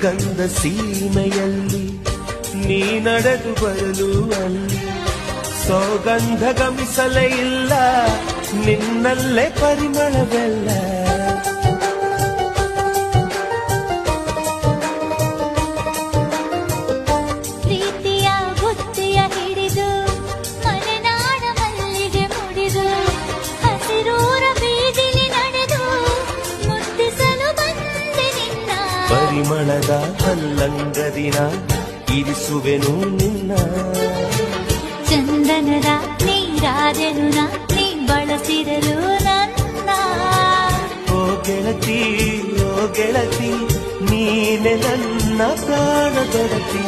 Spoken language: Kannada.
ಸುಗಂಧ ಸೀಮೆಯಲ್ಲಿ ನೀ ನಡೆದು ಬರಲು ಅಲ್ಲಿ ಸೌಗಂಧ ಗಮಿಸಲೇ ಇಲ್ಲ ನಿನ್ನಲ್ಲೇ ಪರಿಮಳವೆಲ್ಲ ಪ್ರೀತಿಯ ಬುತ್ತಿಯ ಹಿಡಿದು ಮಲೆನಾಡ ಮಲ್ಲಿಗೆ ಮುಡಿದು ಹಸಿರೂರ ಬೀದಿಲಿ ನಡೆದು ಮುತ್ತಿಸಲು ಬಂದೆ ನಿನ್ನ ಪರಿಮಳದ ಕಲ್ಲಂಗದಿನ ಇರಿಸುವೆನು ನಿನ್ನ ಚಂದನದ ನೀರಾಜನು ನೀ ಬಳಸಿರಲು ನನ್ನ ಓ ಗೆಳತಿ ನೀನೆ ನನ್ನ ಪ್ರಾಣ ಗೆಳತಿ